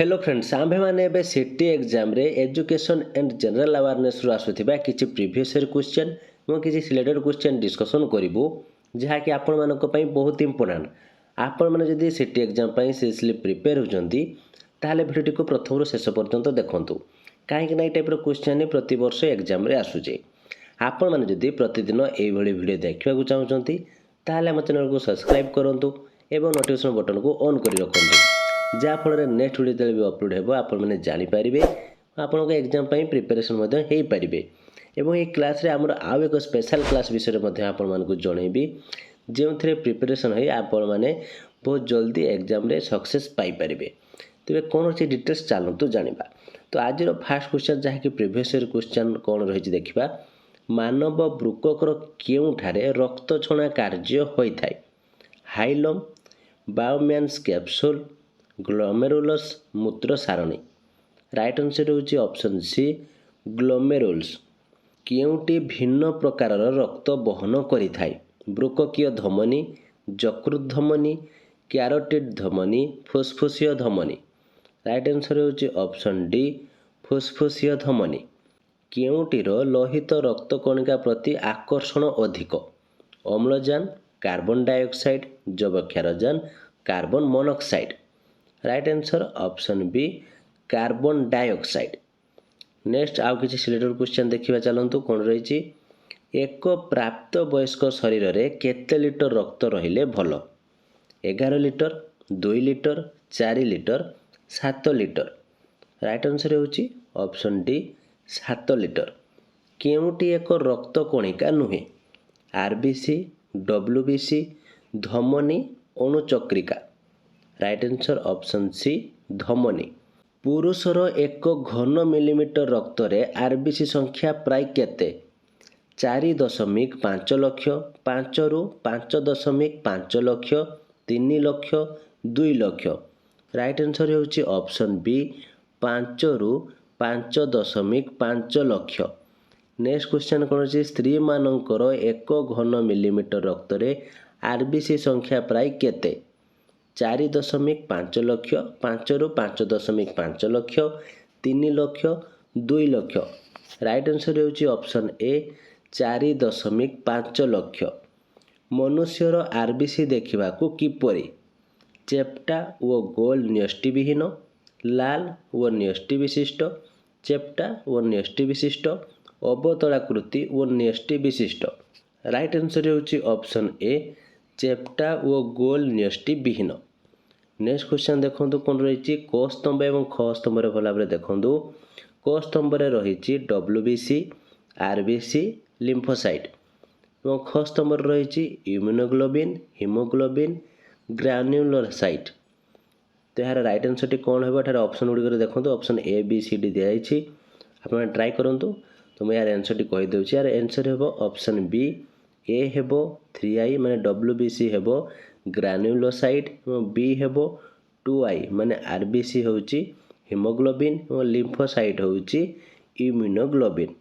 Hello friends आम्भे माने एबे city exam रे एजुकेशन एंड जनरल अवेयरनेस रु आसुथिबा किछि प्रीवियस ईयर क्वेश्चन मो किछि सिलेक्टेड क्वेश्चन डिस्कशन करिवु जहा कि आपण मानक पई बहुत इंपोर्टेंट। आपण माने जदी सिटी एग्जाम पई सीरियसली प्रिपेयर होजंती ताले भिडियो को प्रथम रु शेष पर्यंत देखंतु काहे कि नै टाइप रो क्वेश्चन प्रति वर्ष एग्जाम रे आसुचे। आपण माने जदी प्रतिदिन एई भली वीडियो देखिबा को चाहउचंती ताले हम चैनल को सब्सक्राइब करंतु एवं नोटिफिकेशन बटन को ऑन करि रखंतु जहाँफल नेक्स्ट वीडियो जो भी अपलोड हो आपने जानीपारे आपको एग्जाम प्रिपेरेसन हो पारे। एवं ये क्लास रे आमर आउ एक स्पेशल क्लास विषय में आपको जनइबी जो थे प्रिपेरेसन हो आपण मैंने बहुत जल्दी एग्जाम रे सक्सेस पाइपर। तेज कौन अच्छे डिटेल्स चलतु जाना। तो आज फास्ट क्वेश्चन जहाँकि प्रीवियस ईयर क्वेश्चन कौन रही देखा मानव बृककर केउठारे रक्त छणा कार्य होता है हाइलम बायोम्यान्स कैप्सूल ग्लोमेरुलस मूत्र सारणी। राइट आंसर होची ऑप्शन सी ग्लोमेरुल्स। केउटी भिन्न प्रकार रक्त बहन करिथाय बृककीय धमनी यकृत धमनी क्यारोटिड धमनी फुसफुसीय धमनी। राइट आंसर होची ऑप्शन डी फुसफुसीय धमनी। केउटीर लोहित रक्त कणिका प्रति आकर्षण अधिक अम्लजान कार्बन डाइऑक्साइड जबक्षारजान carbon monoxide. Right answer option B carbon dioxide. Next आउ किसी सिलेक्टेड क्वेश्चन देखिबा चलंतु कोन रहिछि एक प्राप्त वयस्क शरीर रे केते लिटर रक्त रहिले भलो 11 litre 2 litre 4 litre 7 litre. Right answer होछि ऑप्शन डी 7 लिटर। केउटी एक रक्त कणिका नुहे आरबीसी डब्ल्यूबीसी धमनी अणुचक्रिका। राइट आंसर ऑप्शन सी धमनी। पुरुषर एक घन मिलीमीटर रक्त रे आरबीसी संख्या प्राय केते 4.5 लक्ष 5 रु 5.5 लक्ष 3 लक्ष 2 लक्ष। राइट आंसर होची ऑप्शन बी 5 रु 5.5 लक्ष। नेक्स्ट क्वेश्चन कौन अच्छी स्त्री मानकर एक घन मिलीमीटर रक्त रे आरबीसी संख्या प्राय केते 4.5 लक्ष 5 रु 5.5 लक्ष 3 लक्ष 2 लक्ष। राइट आंसर होची ऑप्शन ए 4.5 लक्ष। मनुष्यर आरबीसी देखा किपरि चेप्टा व गोल न्यष्टि विहीन लाल व न्यष्टि विशिष्ट चेप्टा व न्यष्टि विशिष्ट अवतलाकृति व न्यष्टि विशिष्ट। राइट आंसर होची ऑप्शन ए चेप्टा व गोल न्यष्टि विहीन। नेक्स्ट क्वेश्चन देखो कौन रही क स्तंभ एवं ख स्तंभ भल भाव देखूँ क स्तंभ रही डब्ल्यूबीसी आरबीसी लिम्फोसाइट और ख स्तंभ रही इम्यूनोग्लोबिन हिमोग्लोबिन ग्रान्युलोसाइट। तो यार राइट आंसर टी कौन है ऑप्शन गुड़िक देखो option A B C D दिखाई आप ट्राए करूँ। तो मैं यार आंसर टी कहीदे यार आंसर हे ऑप्शन बी ए हेबो 3i माने डब्ल्यूबीसी हेबो ग्रान्युलोसाइट और बी हेबो 2i माने आरबीसी होची हिमोग्लोबिन और लिम्फोसाइट होची इम्यूनोग्लोबिन।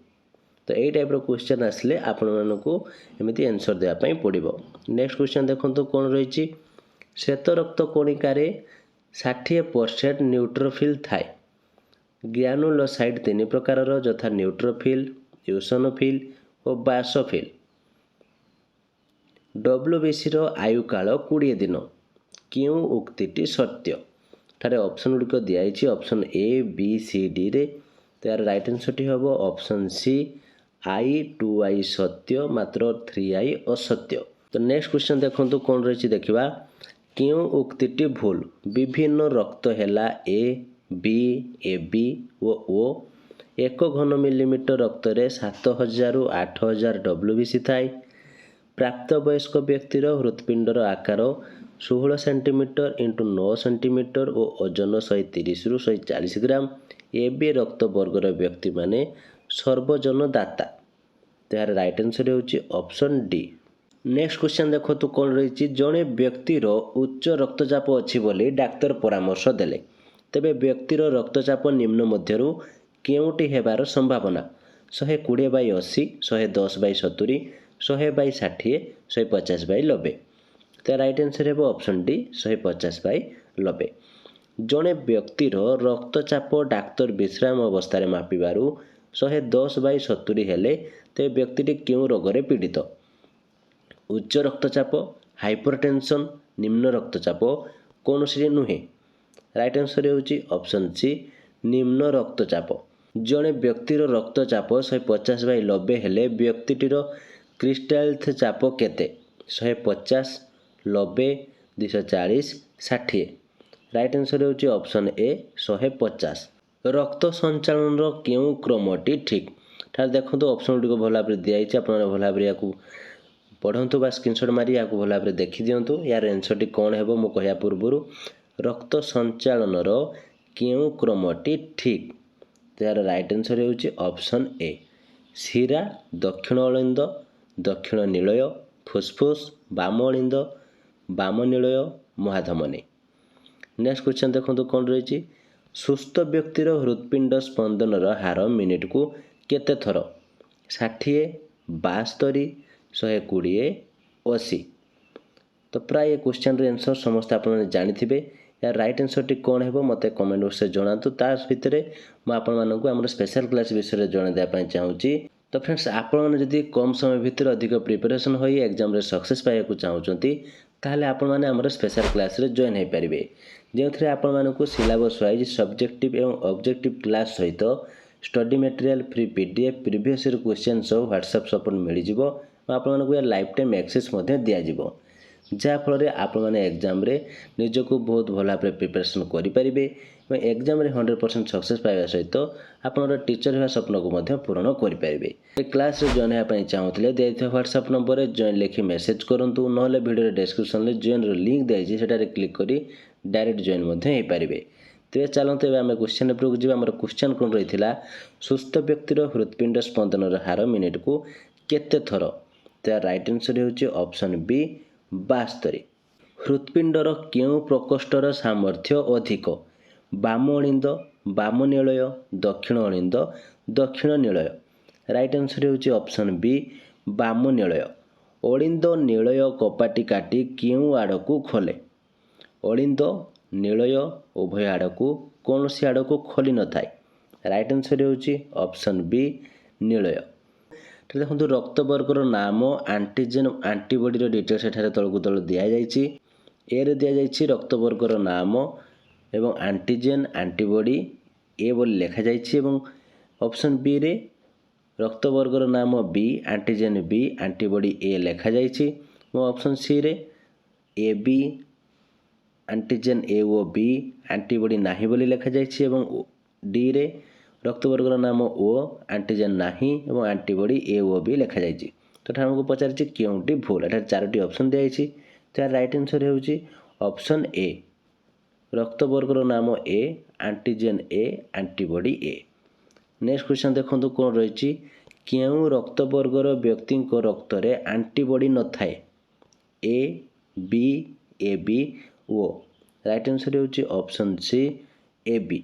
तो यही टाइप क्वेश्चन आसले आपण मानकु एमिति आंसर देया पई पड़िबो। नेक्स्ट क्वेश्चन देखंतु कोन रहिछि श्वेत रक्त कणिका रे 60% न्यूट्रोफिल थाए ग्रानुलोसाइट 3 प्रकार यथा न्यूट्रोफिल यूसोनोफिल और बासोफिल। डब्ल्यूबीसी आयु काल 20 दिन क्यों उक्तिटी सत्य ठारे ऑप्शन गुड़िक दिखाई option A B C D रे। तो यार राइट आंसर टी हम ऑप्शन सी आई 2i सत्य मात्र 3i असत्य। तो नेक्स्ट क्वेश्चन देखो कौन रही देखा क्यों उक्तिटी भूल विभिन्न रक्त है A B A B O एक घन मिलीमीटर रक्त रे 7000 रु 8000 डब्ल्यूबीसी थाए प्राप्त वयस्क व्यक्तिर हृत्पिंडर आकार 16 सेंटीमीटर इंटू 9 सेंटीमीटर और ओजन 130 रु 140 ग्राम ए बी रक्त वर्गर व्यक्ति माने सर्वजन दाता। तो यार राइट आंसर होची ऑप्शन डी। नेक्स्ट क्वेश्चन देखो तो कौन रही जड़े व्यक्तिर उच्च रक्तचाप अच्छी बोली डाक्तर परामर्श देले तेबे व्यक्तिर रक्तचाप निम्न मध्यरु केउटी हेबार संभावना 120/80 110/70 100/60 150/90। तो राइट आंसर है ऑप्शन डी 150/90। ଜଣେ ବ୍ୟକ୍ତିର ରକ୍ତଚାପ ଡାକ୍ତର ବିଶ୍ରାମ ଅବସ୍ଥାରେ ମାପିବାରୁ 110/70 ହେଲେ ତେବେ ବ୍ୟକ୍ତିଟି କେଉଁ ରୋଗରେ ପୀଡ଼ିତ? ଉଚ୍ଚ ରକ୍ତଚାପ, ହାଇପରଟେନସନ୍, ନିମ୍ନ ରକ୍ତଚାପ, କୌଣସିରେ ନୁହେଁ। ରାଇଟ୍ ଆନ୍ସର୍ ହେଉଛି ଅପସନ୍ ସି, ନିମ୍ନ ରକ୍ତଚାପ। ଜଣେ ବ୍ୟକ୍ତିର ରକ୍ତଚାପ 150/90 ହେଲେ ବ୍ୟକ୍ତିଟିର କ୍ରିଷ୍ଟାଲ୍ଥ ଚାପ କେତେ? 150, 90, 240, 60। ରାଇଟ୍ ଆନ୍ସର୍ ହେଉଛି ଅପସନ୍ ଏ 150। ରକ୍ତ ସଞ୍ଚାଳନର କେଉଁ କ୍ରମଟି ଠିକ୍? ତାହେଲେ ଦେଖନ୍ତୁ ଅପସନ୍ ଗୁଡ଼ିକ ଭଲ ଭାବରେ ଦିଆଯାଇଛି। ଆପଣମାନେ ଭଲ ଭାବରେ ଏହାକୁ ପଢ଼ନ୍ତୁ ବା ସ୍କ୍ରିନଶଟ୍ ମାରି ଏହାକୁ ଭଲ ଭାବରେ ଦେଖିଦିଅନ୍ତୁ। ଏହାର ଆନ୍ସର୍ଟି କ'ଣ ହେବ ମୁଁ କହିବା ପୂର୍ବରୁ ରକ୍ତ ସଞ୍ଚାଳନର କେଉଁ କ୍ରମଟି ଠିକ୍? ଏହାର ରାଇଟ୍ ଆନ୍ସର୍ ହେଉଛି ଅପସନ୍ ଏ, ଶିରା, ଦକ୍ଷିଣ ଅଳିନ୍ଦ, ଦକ୍ଷିଣ ନିଳୟ, ଫୁସ୍ଫୁସ୍, ବାମ ଅଳିନ୍ଦ, ବାମ ନିଳୟ, ମହାଧମନୀ। ନେକ୍ସଟ କ୍ୱେଶ୍ଚନ୍ ଦେଖନ୍ତୁ କ'ଣ ରହିଛି। ସୁସ୍ଥ ବ୍ୟକ୍ତିର ହୃତ୍ପିଣ୍ଡ ସ୍ପନ୍ଦନର ହାର ମିନିଟକୁ କେତେ ଥର? 60, 72, 120, 80। ତ ପ୍ରାୟ ଏ କ୍ୱେଶ୍ଚନ୍ର ଆନ୍ସର୍ ସମସ୍ତେ ଆପଣମାନେ ଜାଣିଥିବେ। ଏହାର ରାଇଟ୍ ଆନ୍ସର୍ଟି କ'ଣ ହେବ ମୋତେ କମେଣ୍ଟ ବକ୍ସରେ ଜଣାନ୍ତୁ। ତା ଭିତରେ ମୁଁ ଆପଣମାନଙ୍କୁ ଆମର ସ୍ପେଶାଲ୍ କ୍ଲାସ୍ ବିଷୟରେ ଜଣାଇ ଦେବା ପାଇଁ ଚାହୁଁଛି। ତ ଫ୍ରେଣ୍ଡସ୍, ଆପଣମାନେ ଯଦି କମ୍ ସମୟ ଭିତରେ ଅଧିକ ପ୍ରିପାରେସନ୍ ହୋଇ ଏକ୍ଜାମ୍ରେ ସକ୍ସେସ୍ ପାଇବାକୁ ଚାହୁଁଛନ୍ତି ତାହେଲେ ଆପଣମାନେ ଆମର ସ୍ପେଶାଲ୍ କ୍ଲାସ୍ରେ ଜଏନ୍ ହୋଇପାରିବେ, ଯେଉଁଥିରେ ଆପଣମାନଙ୍କୁ ସିଲାବସ୍ ୱାଇଜ୍ ସବଜେକ୍ଟିଭ୍ ଏବଂ ଅବଜେକ୍ଟିଭ୍ କ୍ଲାସ୍ ସହିତ study material, free PDF, previous year question ସହ ହ୍ୱାଟ୍ସଆପ୍ ସପୋର୍ଟ ମିଳିଯିବ ଓ ଆପଣମାନଙ୍କୁ ଏ ଲାଇଫ୍ ଟାଇମ୍ ଆକ୍ସେସ୍ ମଧ୍ୟ ଦିଆଯିବ, ଯାହାଫଳରେ ଆପଣମାନେ ଏକ୍ଜାମ୍ରେ ନିଜକୁ ବହୁତ ଭଲ ଭାବରେ ପ୍ରିପାରେସନ୍ କରିପାରିବେ ଏବଂ ଏକ୍ଜାମ୍ରେ 100% ସକ୍ସେସ୍ ପାଇବା ସହିତ ଆପଣଙ୍କର ଟିଚର୍ ହେବା ସ୍ୱପ୍ନକୁ ମଧ୍ୟ ପୂରଣ କରିପାରିବେ। ଏ କ୍ଲାସ୍ରେ ଜଏନ୍ ହେବା ପାଇଁ ଚାହୁଁଥିଲେ ଦିଆଯାଇଥିବା ହ୍ୱାଟ୍ସଆପ୍ ନମ୍ବରରେ ଜଏନ୍ ଲେଖି ମେସେଜ୍ କରନ୍ତୁ, ନହେଲେ ଭିଡ଼ିଓର ଡେସ୍କ୍ରିପସନ୍ରେ ଜଏନ୍ର ଲିଙ୍କ୍ ଦିଆଯାଇଛି, ସେଠାରେ କ୍ଲିକ୍ କରି ଡାଇରେକ୍ଟ ଜଏନ୍ ମଧ୍ୟ ହୋଇପାରିବେ। ତେବେ ଚାଲନ୍ତୁ ଏବେ ଆମେ କ୍ୱେଶ୍ଚନ୍ ଉପରକୁ ଯିବା। ଆମର କ୍ୱେଶ୍ଚନ୍ କ'ଣ ରହିଥିଲା? ସୁସ୍ଥ ବ୍ୟକ୍ତିର ହୃତ୍ପିଣ୍ଡ ସ୍ପନ୍ଦନର ହାର ମିନିଟକୁ କେତେ ଥର? ତାର ରାଇଟ୍ ଆନ୍ସର୍ ହେଉଛି ଅପସନ୍ ବି, 72। ହୃତ୍ପିଣ୍ଡର କେଉଁ ପ୍ରକୋଷ୍ଠର ସାମର୍ଥ୍ୟ ଅଧିକ? ବାମ ଅଳିନ୍ଦ, ବାମ ନିଳୟ, ଦକ୍ଷିଣ ଅଳିନ୍ଦ, ଦକ୍ଷିଣ ନିଳୟ। ରାଇଟ୍ ଆନ୍ସର୍ ହେଉଛି ଅପସନ୍ ବି, ବାମ ନିଳୟ। ଅଳିନ୍ଦ ନିଳୟ କପାଟି କାଟି କେଉଁ ଆଡ଼କୁ ଖୋଲେ? ଅଳିନ୍ଦ ନିଳୟ ଉଭୟ ଆଡ଼କୁ କୌଣସି ଆଡ଼କୁ ଖୋଲି ନଥାଏ। ରାଇଟ୍ ଆନ୍ସର୍ ହେଉଛି ଅପସନ୍ ବି, ନିଳୟ। ଦେଖନ୍ତୁ ରକ୍ତ ବର୍ଗର ନାମ, ଆଣ୍ଟିଜେନ୍, ଆଣ୍ଟିବଡିର ଡିଟେଲ୍ସ ଏଠାରେ ତଳକୁ ତଳ ଦିଆଯାଇଛି। ଏରେ ଦିଆଯାଇଛି ରକ୍ତ ବର୍ଗର ନାମ ଏବଂ ଆଣ୍ଟିଜେନ୍, ଆଣ୍ଟିବଡି ଏ ବୋଲି ଲେଖାଯାଇଛି ଏବଂ ଅପସନ୍ ବିରେ ରକ୍ତ ବର୍ଗର ନାମ ବି, ଆଣ୍ଟିଜେନ୍ ବି, ଆଣ୍ଟିବଡି ଏ ଲେଖାଯାଇଛି ଏବଂ ଅପସନ୍ ସିରେ ଏ ବି, ଆଣ୍ଟିଜେନ୍ ଏ ଓ ବି, ଆଣ୍ଟିବଡି ନାହିଁ ବୋଲି ଲେଖାଯାଇଛି ଏବଂ ଡିରେ ରକ୍ତ ବର୍ଗର ନାମ ଓ, ଆଣ୍ଟିଜେନ୍ ନାହିଁ ଏବଂ ଆଣ୍ଟିବଡି ଏ ଓ ବି ଲେଖାଯାଇଛି। ତ ଏଠାରେ ଆମକୁ ପଚାରିଛି କେଉଁଟି ଭୁଲ? ଏଠାରେ 4ଟି ଅପସନ୍ ଦିଆଯାଇଛି। ତାର ରାଇଟ୍ ଆନ୍ସର୍ ହେଉଛି ଅପସନ୍ ଏ, ରକ୍ତ ବର୍ଗର ନାମ ଏ, ଆଣ୍ଟିଜେନ୍ ଏ, ଆଣ୍ଟିବଡି ଏ। ନେକ୍ସଟ କ୍ୱେଶ୍ଚନ୍ ଦେଖନ୍ତୁ କ'ଣ ରହିଛି। କେଉଁ ରକ୍ତ ବର୍ଗର ବ୍ୟକ୍ତିଙ୍କ ରକ୍ତରେ ଆଣ୍ଟିବଡି ନଥାଏ? ଏ, ବି, ଏ ବି, ଓ। ରାଇଟ୍ ଆନ୍ସର୍ ହେଉଛି ଅପସନ୍ ସି, ଏ ବି।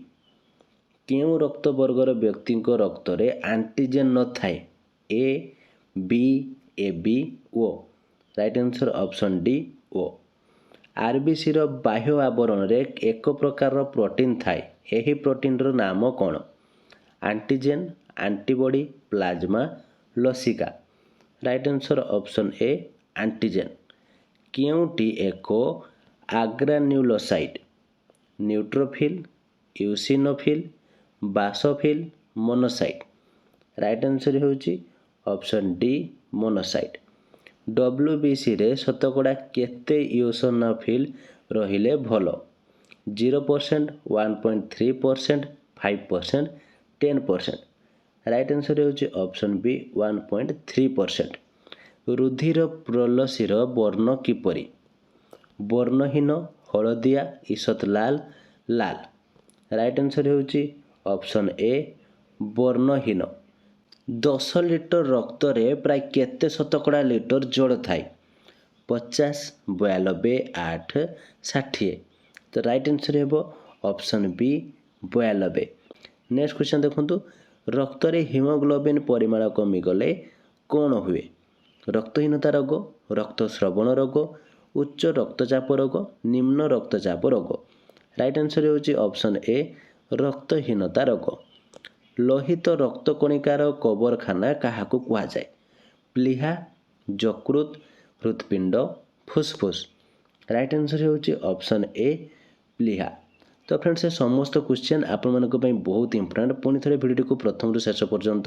କେଉଁ ରକ୍ତ ବର୍ଗର ବ୍ୟକ୍ତିଙ୍କ ରକ୍ତରେ ଆଣ୍ଟିଜେନ୍ ନଥାଏ? ଏ, ବି, ଏ ବି, ଓ। ରାଇଟ୍ ଆନ୍ସର୍ ଅପସନ୍ ଡି, ଓ। ଆରବିସିର ବାହ୍ୟ ଆବରଣରେ ଏକ ପ୍ରକାରର ପ୍ରୋଟିନ୍ ଥାଏ, ଏହି ପ୍ରୋଟିନ୍ର ନାମ କ'ଣ? ଆଣ୍ଟିଜେନ୍, ଆଣ୍ଟିବଡି, ପ୍ଲାଜମା, ଲସିକା। Right answer option A, antigen. କେଉଁଟି ଏକ agranulocyte? Neutrophil, eosinophil, basophil, monocyte. Right answer ହେଉଛି ଅପସନ୍ ଡି, ମୋନୋସାଇଟ୍। WBCରେ ଶତକଡ଼ା କେତେ ଇଓସିନୋଫିଲ୍ ରହିଲେ ଭଲ? 0%, 1.3%, 5%, 10%। ରାଇଟ୍ ଆନ୍ସର୍ ହେଉଛି ଅପସନ୍ ବି, 1.3%। ରୁଧିର ପ୍ରୋଲସିର ବର୍ଣ୍ଣ କିପରି? ବର୍ଣ୍ଣହୀନ, ହଳଦିଆ, ঈଷତ୍ ଲାଲ, ଲାଲ। ରାଇଟ୍ ଆନ୍ସର୍ ହେଉଛି ଅପସନ୍ ଏ, ବର୍ଣ୍ଣହୀନ। 10 ଲିଟର ରକ୍ତରେ ପ୍ରାୟ କେତେ ଶତକଡ଼ା ଲିଟର ଜଳ ଥାଏ? 50, 92, 8, 60। ତ ରାଇଟ୍ ଆନ୍ସର୍ ହେବ ଅପସନ୍ ବି, 92। ନେକ୍ସଟ କ୍ୱେଶ୍ଚନ୍ ଦେଖନ୍ତୁ। ରକ୍ତରେ ହିମୋଗ୍ଲୋବିନ୍ ପରିମାଣ କମିଗଲେ କ'ଣ ହୁଏ? ରକ୍ତହୀନତା ରୋଗ, ରକ୍ତସ୍ରବଣ ରୋଗ, ଉଚ୍ଚ ରକ୍ତଚାପ ରୋଗ, ନିମ୍ନ ରକ୍ତଚାପ ରୋଗ। ରାଇଟ୍ ଆନ୍ସର୍ ହେଉଛି ଅପସନ୍ ଏ ରକ୍ତହୀନତା ରୋଗ। ଲୋହିତ ରକ୍ତକଣିକାର କବରଖାନା କାହାକୁ କୁହାଯାଏ? ପ୍ଲିହା, ଯକୃତ, ହୃତ୍ପିଣ୍ଡ, ଫୁସ୍ଫୁସ୍। ରାଇଟ୍ ଆନ୍ସର୍ ହେଉଛି ଅପସନ୍ ଏ ପ୍ଲିହା। ତ ଫ୍ରେଣ୍ଡସ୍ ଏ ସମସ୍ତ କ୍ୱେଶ୍ଚନ୍ ଆପଣମାନଙ୍କ ପାଇଁ ବହୁତ ଇମ୍ପୋର୍ଟାଣ୍ଟ। ପୁଣି ଥରେ ଭିଡ଼ିଓଟିକୁ ପ୍ରଥମରୁ ଶେଷ ପର୍ଯ୍ୟନ୍ତ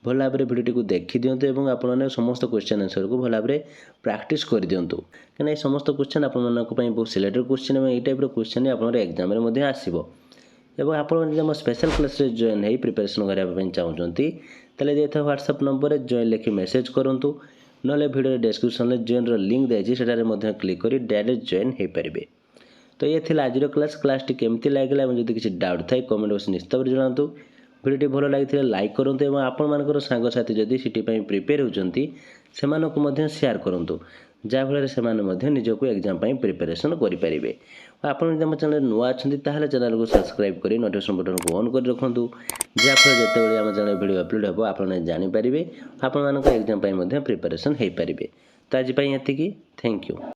ଭଲ ଭାବରେ ଭିଡ଼ିଓଟିକୁ ଦେଖିଦିଅନ୍ତୁ ଏବଂ ଆପଣମାନେ ସମସ୍ତ କ୍ୱେଶ୍ଚନ୍ ଆନ୍ସର୍କୁ ଭଲ ଭାବରେ ପ୍ରାକ୍ଟିସ୍ କରିଦିଅନ୍ତୁ। କାହିଁକିନା ଏ ସମସ୍ତ କ୍ୱେଶ୍ଚନ୍ ଆପଣମାନଙ୍କ ପାଇଁ ବହୁତ ସିଲେକ୍ଟେଡ୍ କ୍ୱେଶ୍ଚନ୍ ଏବଂ ଏଇ ଟାଇପ୍ର କ୍ୱେଶ୍ଚନ୍ ଆପଣଙ୍କର ଏକ୍ଜାମ୍ରେ ମଧ୍ୟ ଆସିବ। ଏବଂ ଆପଣମାନେ ଯଦି ଆମ ସ୍ପେଶାଲ୍ କ୍ଲାସ୍ରେ ଜଏନ୍ ହେଇ ପ୍ରିପାରେସନ୍ କରିବା ପାଇଁ ଚାହୁଁଛନ୍ତି ତାହେଲେ ଦେଇଥିବା ହ୍ୱାଟ୍ସଆପ୍ ନମ୍ବରରେ ଜଏନ୍ ଲେଖି ମେସେଜ୍ କରନ୍ତୁ। ନହେଲେ ଭିଡ଼ିଓର ଡେସ୍କ୍ରିପ୍ସନ୍ରେ ଜଏନ୍ର ଲିଙ୍କ୍ ଦିଆଯାଇଛି, ସେଠାରେ ମଧ୍ୟ କ୍ଲିକ୍ କରି ଡାଇରେକ୍ଟ ଜଏନ୍ ହୋଇପାରିବେ। ତ ଇଏ ଥିଲା ଆଜିର କ୍ଲାସ୍ଟି କେମିତି ଲାଗିଲା ଏବଂ ଯଦି କିଛି ଡାଉଟ୍ ଥାଏ କମେଣ୍ଟ ବକ୍ସ ନିଶ୍ଚିତ ଭାବରେ ଜଣାନ୍ତୁ। ଭିଡ଼ିଓଟି ଭଲ ଲାଗିଥିଲେ ଲାଇକ୍ କରନ୍ତୁ ଏବଂ ଆପଣମାନଙ୍କର ସାଙ୍ଗସାଥି ଯଦି ସିଟି ପାଇଁ ପ୍ରିପେୟାର ହେଉଛନ୍ତି ସେମାନଙ୍କୁ ମଧ୍ୟ ସେୟାର କରନ୍ତୁ, ଯାହାଫଳରେ ସେମାନେ ମଧ୍ୟ ନିଜକୁ ଏକ୍ଜାମ୍ ପାଇଁ ପ୍ରିପାରେସନ୍ କରିପାରିବେ। ଆପଣ ଯଦି ଆମ ଚ୍ୟାନେଲ୍ ନୂଆ ଅଛନ୍ତି ତାହେଲେ ଚ୍ୟାନେଲକୁ ସବସ୍କ୍ରାଇବ୍ କରି ନୋଟିଫିକେସନ୍ ବଟନ୍କୁ ଅନ୍ କରି ରଖନ୍ତୁ, ଯାହାଫଳରେ ଯେତେବେଳେ ଆମ ଚ୍ୟାନେଲ୍ ଭିଡ଼ିଓ ଅପଲୋଡ଼ ହେବ ଆପଣମାନେ ଜାଣିପାରିବେ, ଆପଣମାନଙ୍କ ଏକ୍ଜାମ୍ ପାଇଁ ମଧ୍ୟ ପ୍ରିପାରେସନ୍ ହୋଇପାରିବେ। ତ ଆଜି ପାଇଁ ଏତିକି। Thank you.